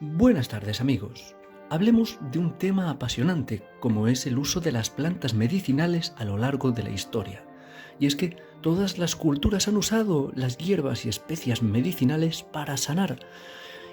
Buenas tardes amigos. Hablemos de un tema apasionante como es el uso de las plantas medicinales a lo largo de la historia. Y es que todas las culturas han usado las hierbas y especias medicinales para sanar.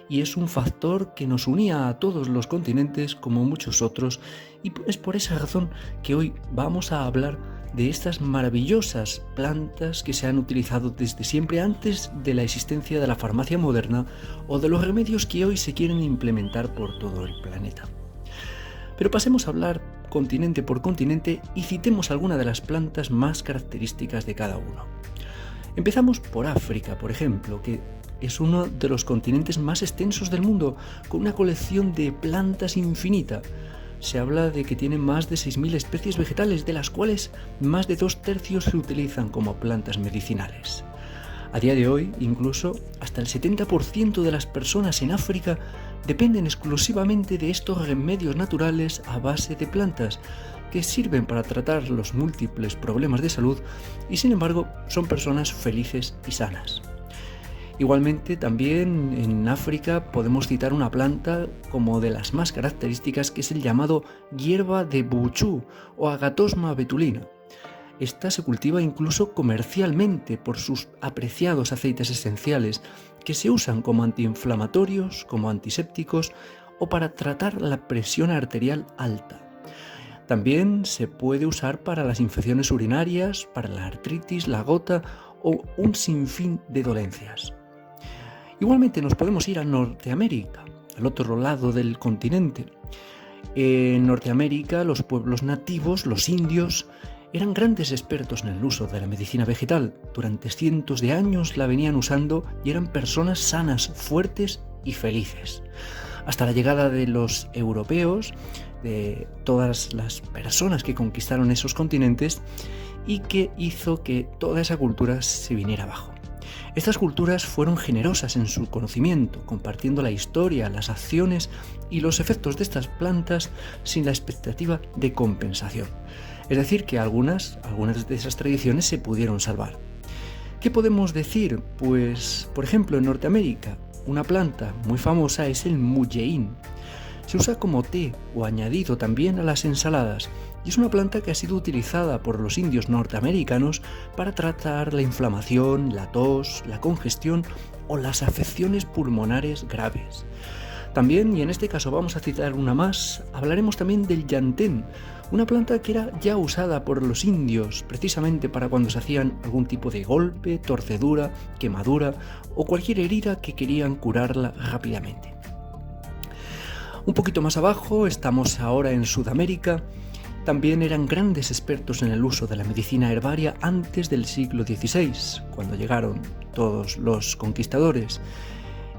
Y es un factor que nos unía a todos los continentes como muchos otros. Y es por esa razón que hoy vamos a hablar de estas maravillosas plantas que se han utilizado desde siempre antes de la existencia de la farmacia moderna o de los remedios que hoy se quieren implementar por todo el planeta. Pero pasemos a hablar continente por continente y citemos algunas de las plantas más características de cada uno. Empezamos por África, por ejemplo, que es uno de los continentes más extensos del mundo, con una colección de plantas infinita. Se habla de que tiene más de 6.000 especies vegetales, de las cuales más de 2/3 se utilizan como plantas medicinales. A día de hoy, incluso hasta el 70% de las personas en África dependen exclusivamente de estos remedios naturales a base de plantas, que sirven para tratar los múltiples problemas de salud y sin embargo son personas felices y sanas. Igualmente, también en África podemos citar una planta como de las más características, que es el llamado hierba de Buchu o Agatosma betulina. Esta se cultiva incluso comercialmente por sus apreciados aceites esenciales que se usan como antiinflamatorios, como antisépticos o para tratar la presión arterial alta. También se puede usar para las infecciones urinarias, para la artritis, la gota o un sinfín de dolencias. Igualmente nos podemos ir a Norteamérica, al otro lado del continente. En Norteamérica los pueblos nativos, los indios, eran grandes expertos en el uso de la medicina vegetal. Durante cientos de años la venían usando y eran personas sanas, fuertes y felices. Hasta la llegada de los europeos, de todas las personas que conquistaron esos continentes y que hizo que toda esa cultura se viniera abajo. Estas culturas fueron generosas en su conocimiento, compartiendo la historia, las acciones y los efectos de estas plantas sin la expectativa de compensación. Es decir, que algunas de esas tradiciones se pudieron salvar. ¿Qué podemos decir? Pues, por ejemplo, en Norteamérica, una planta muy famosa es el mulleín. Se usa como té o añadido también a las ensaladas y es una planta que ha sido utilizada por los indios norteamericanos para tratar la inflamación, la tos, la congestión o las afecciones pulmonares graves. También, y en este caso vamos a citar una más, hablaremos también del llantén, una planta que era ya usada por los indios precisamente para cuando se hacían algún tipo de golpe, torcedura, quemadura o cualquier herida que querían curarla rápidamente. Un poquito más abajo, estamos ahora en Sudamérica. También eran grandes expertos en el uso de la medicina herbaria antes del siglo XVI, cuando llegaron todos los conquistadores.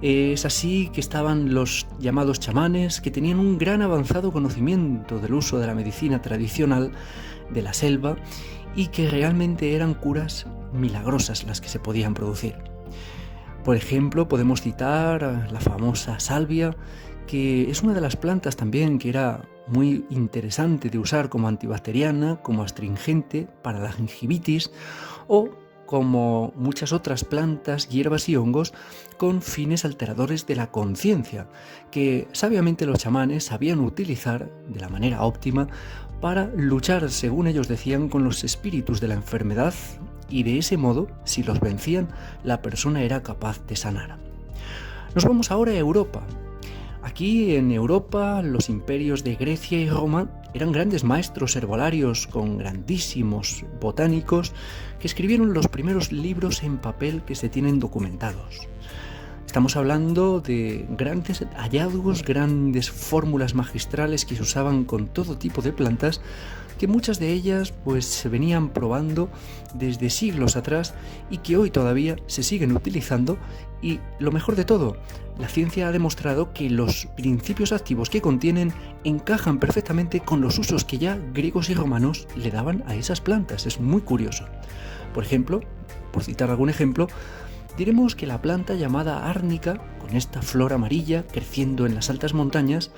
Es así que estaban los llamados chamanes, que tenían un gran avanzado conocimiento del uso de la medicina tradicional de la selva y que realmente eran curas milagrosas las que se podían producir. Por ejemplo, podemos citar la famosa salvia, que es una de las plantas también que era muy interesante de usar como antibacteriana, como astringente para la gingivitis o como muchas otras plantas, hierbas y hongos con fines alteradores de la conciencia, que sabiamente los chamanes sabían utilizar de la manera óptima para luchar, según ellos decían, con los espíritus de la enfermedad y de ese modo, si los vencían, la persona era capaz de sanar. Nos vamos ahora a Europa. Aquí en Europa los imperios de Grecia y Roma eran grandes maestros herbolarios con grandísimos botánicos que escribieron los primeros libros en papel que se tienen documentados. Estamos hablando de grandes hallazgos, grandes fórmulas magistrales que se usaban con todo tipo de plantas, que muchas de ellas pues se venían probando desde siglos atrás y que hoy todavía se siguen utilizando. Y lo mejor de todo, la ciencia ha demostrado que los principios activos que contienen encajan perfectamente con los usos que ya griegos y romanos le daban a esas plantas. Es muy curioso. Por ejemplo, por citar algún ejemplo, diremos que la planta llamada árnica, con esta flor amarilla creciendo en las altas montañas,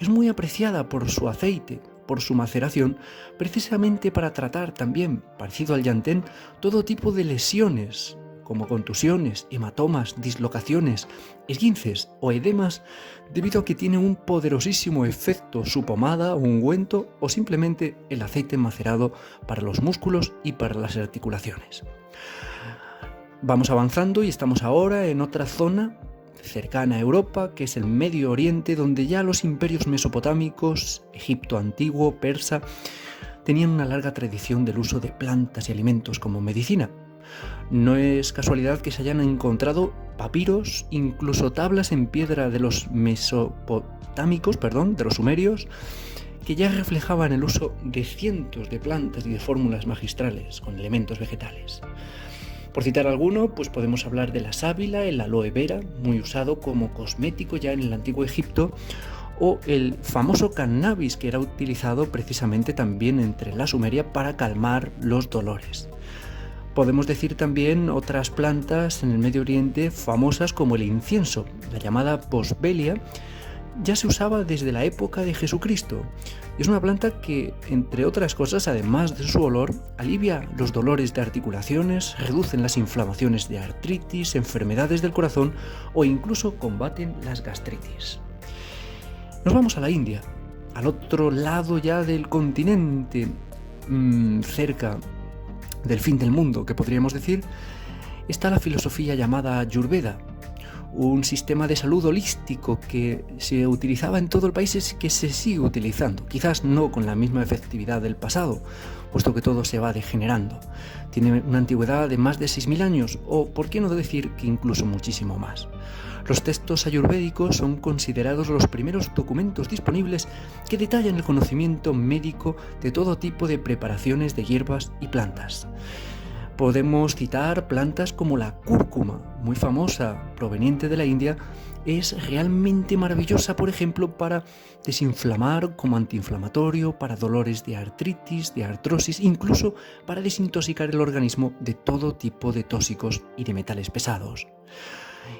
es muy apreciada por su aceite, por su maceración, precisamente para tratar también, parecido al llantén, todo tipo de lesiones como contusiones, hematomas, dislocaciones, esguinces o edemas, debido a que tiene un poderosísimo efecto su pomada, ungüento o simplemente el aceite macerado para los músculos y para las articulaciones. Vamos avanzando y estamos ahora en otra zona cercana a Europa, que es el Medio Oriente, donde ya los imperios mesopotámicos, Egipto antiguo, persa, tenían una larga tradición del uso de plantas y alimentos como medicina. No es casualidad que se hayan encontrado papiros, incluso tablas en piedra de los de los sumerios, que ya reflejaban el uso de cientos de plantas y de fórmulas magistrales con elementos vegetales. Por citar alguno, pues podemos hablar de la sábila, el aloe vera, muy usado como cosmético ya en el antiguo Egipto, o el famoso cannabis, que era utilizado precisamente también entre la Sumeria para calmar los dolores. Podemos decir también otras plantas en el Medio Oriente famosas como el incienso, la llamada boswellia, ya se usaba desde la época de Jesucristo. Es una planta que, entre otras cosas, además de su olor, alivia los dolores de articulaciones, reducen las inflamaciones de artritis, enfermedades del corazón o incluso combaten las gastritis. Nos vamos a la India, al otro lado ya del continente, cerca del fin del mundo, que podríamos decir, está la filosofía llamada Ayurveda, un sistema de salud holístico que se utilizaba en todo el país y que se sigue utilizando, quizás no con la misma efectividad del pasado, puesto que todo se va degenerando. Tiene una antigüedad de más de 6.000 años, o por qué no decir que incluso muchísimo más. Los textos ayurvédicos son considerados los primeros documentos disponibles que detallan el conocimiento médico de todo tipo de preparaciones de hierbas y plantas. Podemos citar plantas como la cúrcuma, muy famosa, proveniente de la India. Es realmente maravillosa, por ejemplo, para desinflamar como antiinflamatorio, para dolores de artritis, de artrosis, incluso para desintoxicar el organismo de todo tipo de tóxicos y de metales pesados.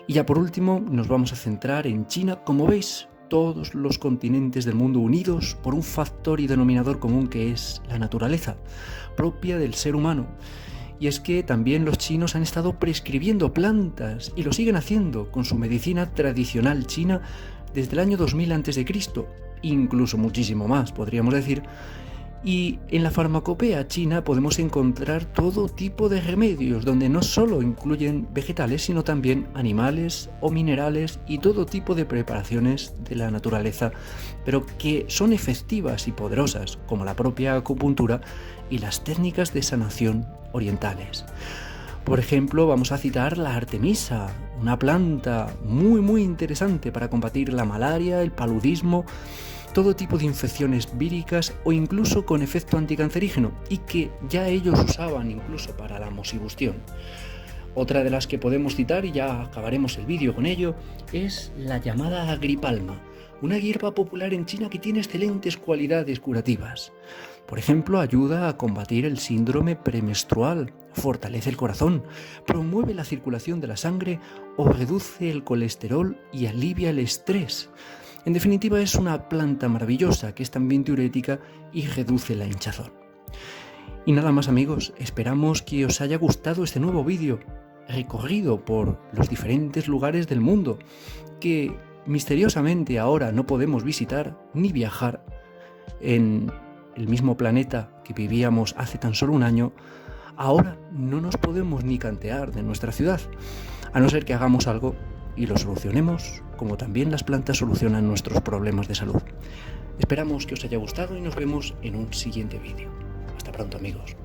Y ya por último nos vamos a centrar en China. Como veis, todos los continentes del mundo unidos por un factor y denominador común que es la naturaleza, propia del ser humano. Y es que también los chinos han estado prescribiendo plantas y lo siguen haciendo con su medicina tradicional china desde el año 2000 a.C., incluso muchísimo más, podríamos decir. Y en la farmacopea china podemos encontrar todo tipo de remedios, donde no solo incluyen vegetales, sino también animales o minerales y todo tipo de preparaciones de la naturaleza, pero que son efectivas y poderosas, como la propia acupuntura y las técnicas de sanación orientales. Por ejemplo, vamos a citar la artemisa, una planta muy interesante para combatir la malaria, el paludismo, todo tipo de infecciones víricas o incluso con efecto anticancerígeno, y que ya ellos usaban incluso para la mosibustión. Otra de las que podemos citar, y ya acabaremos el vídeo con ello, es la llamada agripalma, una hierba popular en China que tiene excelentes cualidades curativas. Por ejemplo, ayuda a combatir el síndrome premenstrual, fortalece el corazón, promueve la circulación de la sangre o reduce el colesterol y alivia el estrés. En definitiva, es una planta maravillosa que es también diurética y reduce la hinchazón. Y nada más, amigos, esperamos que os haya gustado este nuevo vídeo recorrido por los diferentes lugares del mundo que misteriosamente ahora no podemos visitar ni viajar en el mismo planeta que vivíamos hace tan solo un año. Ahora no nos podemos ni cantear de nuestra ciudad, a no ser que hagamos algo y lo solucionemos, como también las plantas solucionan nuestros problemas de salud. Esperamos que os haya gustado y nos vemos en un siguiente vídeo. Hasta pronto, amigos.